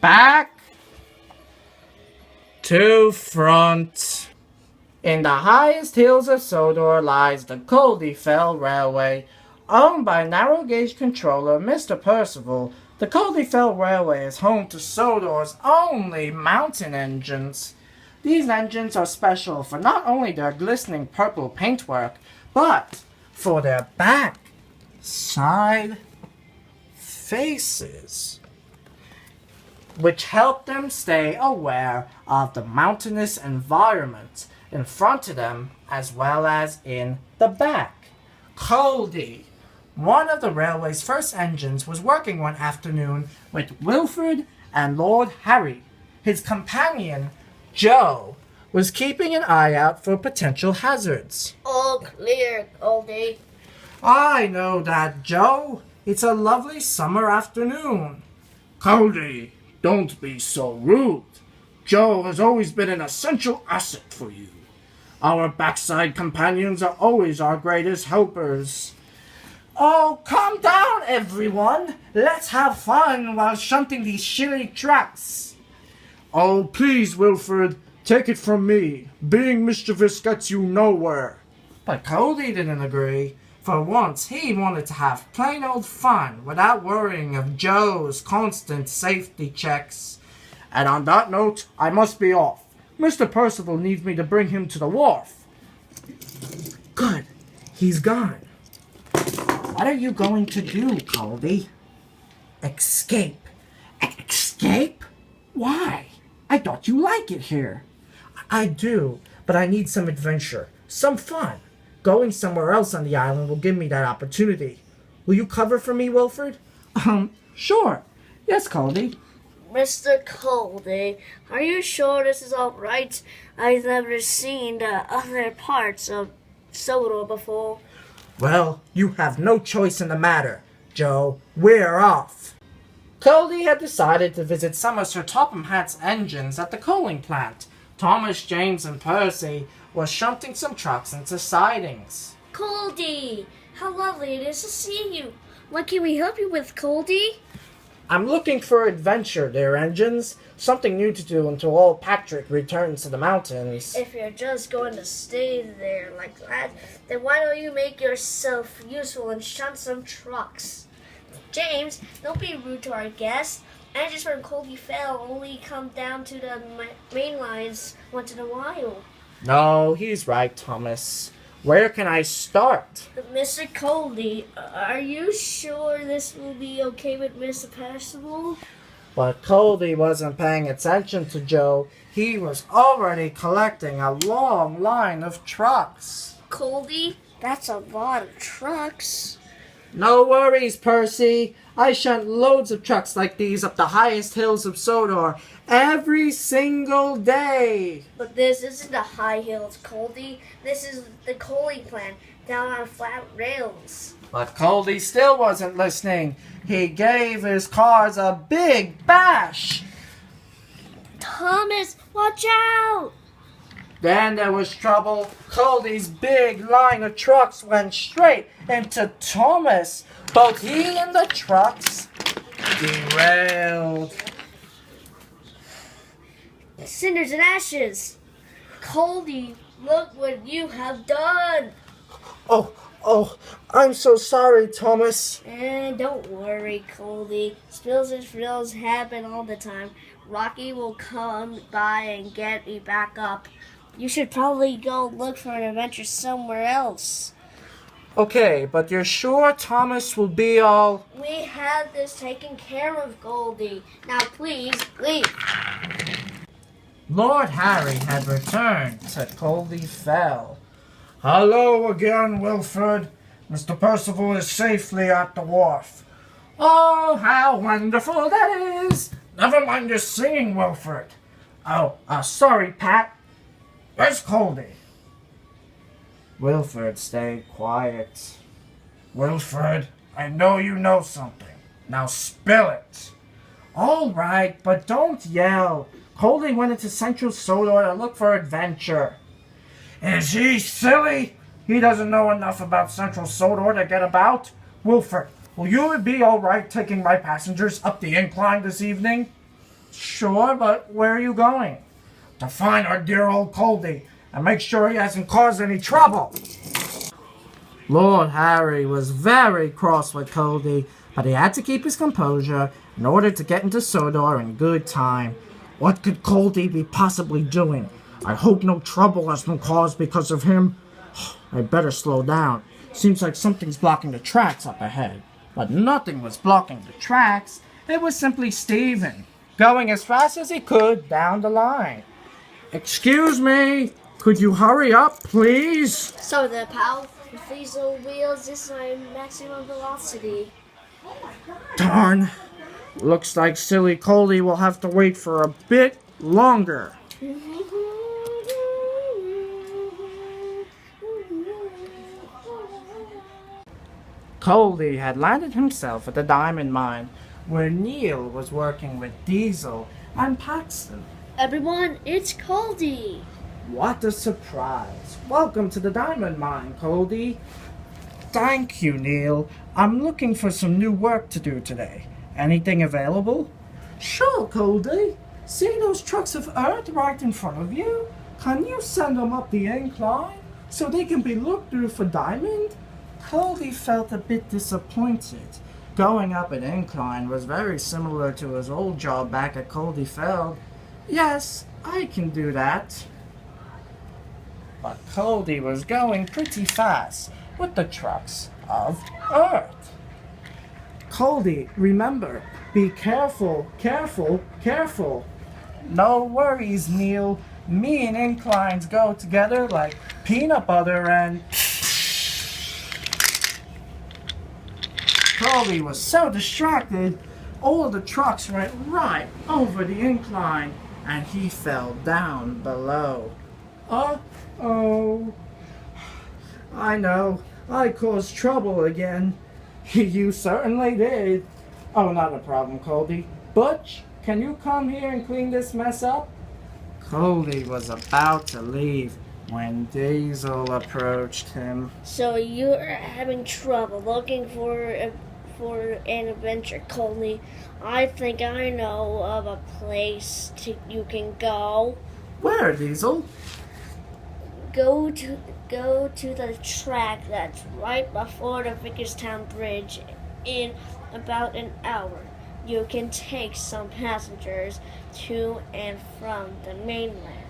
back to front. In the highest hills of Sodor lies the Culdee Fell Railway, owned by narrow-gauge controller Mr. Percival. The Culdee Fell Railway is home to Sodor's only mountain engines. These engines are special for not only their glistening purple paintwork, but for their back, side, faces, which help them stay aware of the mountainous environment in front of them as well as in the back. Culdee, one of the railway's first engines, was working one afternoon with Wilfred and Lord Harry. His companion, Joe, was keeping an eye out for potential hazards. All clear, Culdee. I know that, Joe. It's a lovely summer afternoon. Culdee, don't be so rude. Joe has always been an essential asset for you. Our backside companions are always our greatest helpers. Oh, calm down, everyone. Let's have fun while shunting these shitty trucks. Oh, please, Wilfred, take it from me. Being mischievous gets you nowhere. But Culdee didn't agree. For once, he wanted to have plain old fun without worrying of Joe's constant safety checks. And on that note, I must be off. Mr. Percival needs me to bring him to the wharf. Good. He's gone. What are you going to do, Culdee? Escape. Escape? Why? I thought you like it here. I do, but I need some adventure, some fun. Going somewhere else on the island will give me that opportunity. Will you cover for me, Wilfred? Sure. Yes, Culdee. Mr. Culdee, are you sure this is all right? I've never seen the other parts of Sodor before. Well, you have no choice in the matter, Joe. We're off. Culdee had decided to visit some of Sir Topham Hatt's engines at the coaling plant. Thomas, James, and Percy were shunting some trucks into sidings. Culdee, how lovely it is to see you. What can we help you with, Culdee? I'm looking for adventure, dear engines. Something new to do until old Patrick returns to the mountains. If you're just going to stay there like that, then why don't you make yourself useful and shunt some trucks? James, don't be rude to our guests. Engines from Culdee Fell only come down to the main lines once in a while. No, he's right, Thomas. Where can I start? Mr. Culdee, are you sure this will be okay with Mr. Percival? But Culdee wasn't paying attention to Joe. He was already collecting a long line of trucks. Culdee, that's a lot of trucks. No worries, Percy. I shunt loads of trucks like these up the highest hills of Sodor every single day. But this isn't the high hills, Culdee. This is the coaling plant down on flat rails. But Culdee still wasn't listening. He gave his cars a big bash. Thomas, watch out! Then there was trouble. Culdee's big line of trucks went straight into Thomas. Both he and the trucks derailed. Cinders and ashes. Culdee, look what you have done. Oh, I'm so sorry, Thomas. And don't worry, Culdee. Spills and frills happen all the time. Rocky will come by and get me back up. You should probably go look for an adventure somewhere else. Okay, but you're sure Thomas will be all... We have this taken care of, Culdee. Now please, leave. Lord Harry had returned to Culdee Fell. Hello again, Wilfred. Mr. Percival is safely at the wharf. Oh, how wonderful that is! Never mind your singing, Wilfred. Oh, sorry, Pat. Where's Culdee? Wilfred stayed quiet. Wilfred, I know you know something. Now spill it. All right, but don't yell. Culdee went into Central Sodor to look for adventure. Is he silly? He doesn't know enough about Central Sodor to get about. Wilfred, will you be all right taking my passengers up the incline this evening? Sure, but where are you going? To find our dear old Culdee and make sure he hasn't caused any trouble. Lord Harry was very cross with Culdee, but he had to keep his composure in order to get into Sodor in good time. What could Culdee be possibly doing? I hope no trouble has been caused because of him. I better slow down. Seems like something's blocking the tracks up ahead. But nothing was blocking the tracks. It was simply Stephen, going as fast as he could down the line. Excuse me, could you hurry up, please? So there, pal. With these old wheels, this is my maximum velocity. Darn. Looks like silly Culdee will have to wait for a bit longer. Culdee had landed himself at the diamond mine, where Neil was working with Diesel and Paxton. Everyone, it's Culdee. What a surprise! Welcome to the diamond mine, Culdee. Thank you, Neil. I'm looking for some new work to do today. Anything available? Sure, Culdee. See those trucks of earth right in front of you? Can you send them up the incline so they can be looked through for diamond? Culdee felt a bit disappointed. Going up an incline was very similar to his old job back at Culdee Fell. Yes, I can do that. But Culdee was going pretty fast with the trucks of earth. Culdee, remember, be careful, careful, careful. No worries, Neil. Me and inclines go together like peanut butter and... Culdee was so distracted, all of the trucks went right over the incline, and he fell down below. Uh-oh. I know, I caused trouble again. You certainly did. Oh, not a problem, Culdee. Butch, can you come here and clean this mess up? Culdee was about to leave when Diesel approached him. So you're having trouble looking for an adventure, Culdee. I think I know of a place you can go. Where, Diesel? Go to the track that's right before the Vickerstown Bridge in about an hour. You can take some passengers to and from the mainland.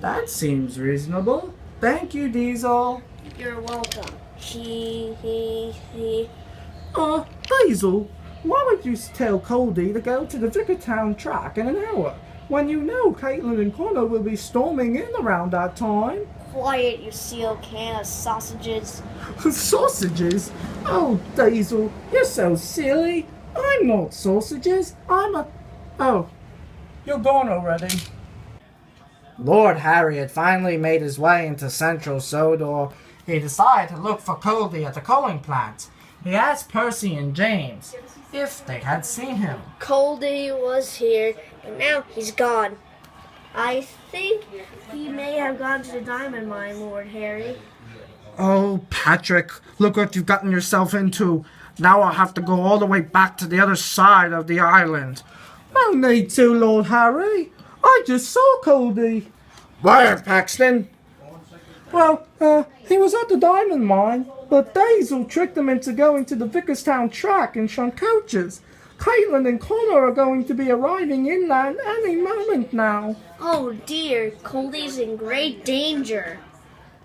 That seems reasonable. Thank you, Diesel. You're welcome. He. Diesel, why would you tell Culdee to go to the Vickerstown track in an hour when you know Caitlin and Connor will be storming in around that time? Quiet, you seal can of sausages. Sausages? Oh, Diesel, you're so silly. I'm not sausages. Oh, you're gone already. Lord Harry had finally made his way into central Sodor. He decided to look for Culdee at the coaling plant. He asked Percy and James if they had seen him. Culdee was here, and now he's gone. I think he may have gone to the diamond mine, Lord Harry. Oh, Patrick, look what you've gotten yourself into. Now I'll have to go all the way back to the other side of the island. No need to, Lord Harry. I just saw Culdee. Where, Paxton? Well, he was at the diamond mine, but Diesel tricked him into going to the Vickerstown track in some coaches. Caitlin and Connor are going to be arriving inland any moment now. Oh dear, Culdee's in great danger.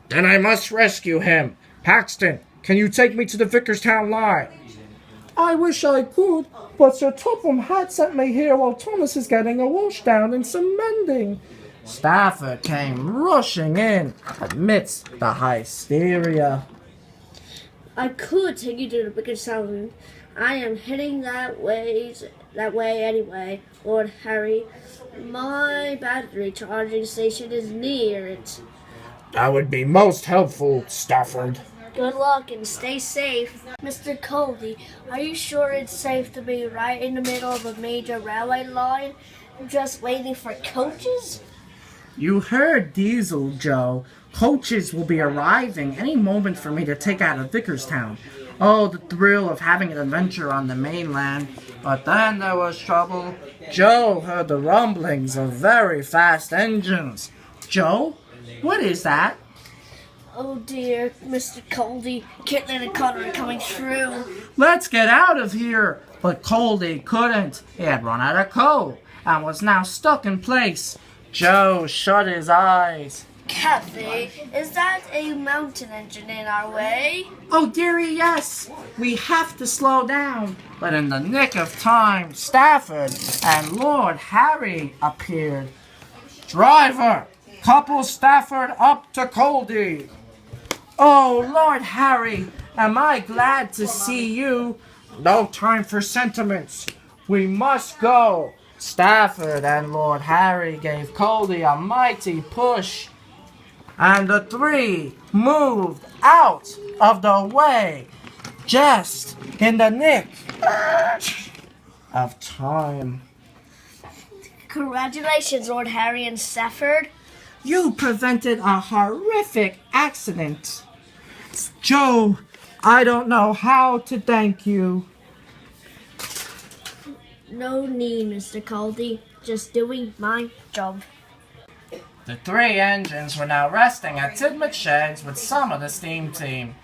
Then I must rescue him. Paxton, can you take me to the Vickerstown line? I wish I could, but Sir Topham had sent me here while Thomas is getting a washdown and some mending. Stafford came rushing in amidst the hysteria. I could take you to the Vickerstown. I am heading that way anyway, Lord Harry. My battery charging station is near it. That would be most helpful, Stafford. Good luck and stay safe. Mr. Culdee, are you sure it's safe to be right in the middle of a major railway line, just waiting for coaches? You heard Diesel, Joe. Coaches will be arriving any moment for me to take out of Vickerstown. Oh, the thrill of having an adventure on the mainland. But then there was trouble. Joe heard the rumblings of very fast engines. Joe, what is that? Oh dear, Mr. Culdee, can't let a cutter coming through. Let's get out of here! But Culdee couldn't. He had run out of coal and was now stuck in place. Joe shut his eyes. Kathy, is that a mountain engine in our way? Oh dearie, yes! We have to slow down. But in the nick of time, Stafford and Lord Harry appeared. Driver, couple Stafford up to Culdee. Oh, Lord Harry, am I glad to see you. No time for sentiments. We must go. Stafford and Lord Harry gave Culdee a mighty push. And the three moved out of the way, just in the nick of time. Congratulations, Lord Harry and Stafford. You prevented a horrific accident. Joe, I don't know how to thank you. No need, Mr. Culdee. Just doing my job. The three engines were now resting at Tidmouth Sheds with some of the steam team.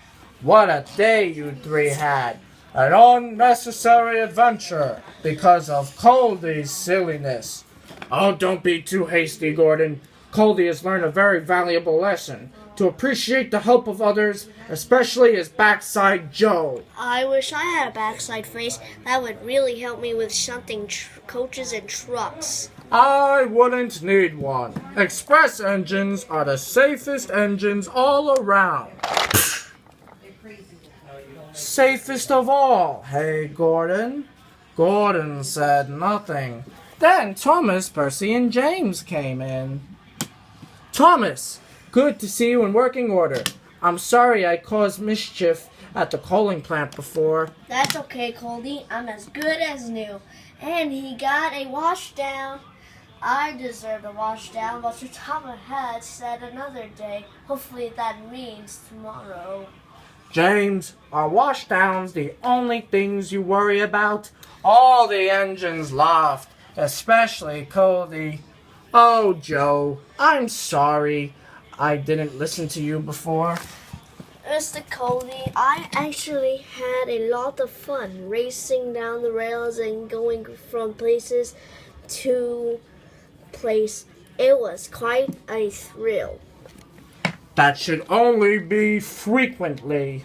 What a day you three had. An unnecessary adventure because of Culdee's silliness. Oh, don't be too hasty, Gordon. Culdee has learned a very valuable lesson. To appreciate the help of others, especially his backside Joe. I wish I had a backside face. That would really help me with shunting coaches and trucks. I wouldn't need one. Express engines are the safest engines all around. Safest of all, hey Gordon? Gordon said nothing. Then Thomas, Percy, and James came in. Thomas, good to see you in working order. I'm sorry I caused mischief at the coaling plant before. That's okay, Culdee. I'm as good as new. And he got a washdown. I deserve a washdown, but your top of head said another day. Hopefully that means tomorrow. James, are washdowns the only things you worry about? All the engines laughed, especially Culdee. Oh, Joe, I'm sorry I didn't listen to you before. Mr. Culdee, I actually had a lot of fun racing down the rails and going from places to place. It was quite a thrill. That should only be frequently.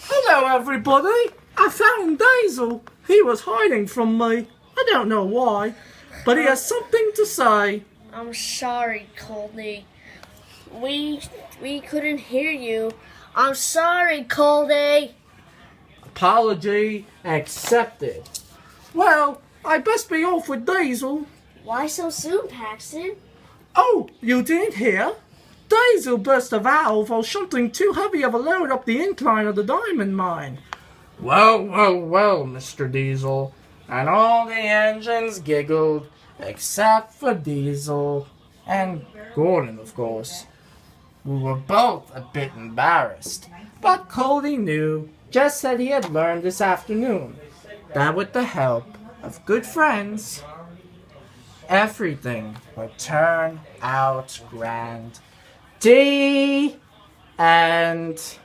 Hello, everybody. I found Diesel. He was hiding from me. I don't know why, but he has something to say. I'm sorry, Culdee. We couldn't hear you. I'm sorry, Culdee. Apology accepted. Well, I best be off with Diesel. Why so soon, Paxton? Oh, you didn't hear? Diesel burst a valve while shunting too heavy of a load up the incline of the diamond mine. Well, Mr. Diesel. And all the engines giggled, except for Diesel. And Gordon, of course. We were both a bit embarrassed. But Culdee knew, just as he had learned this afternoon, that with the help of good friends, everything would turn out grand. D and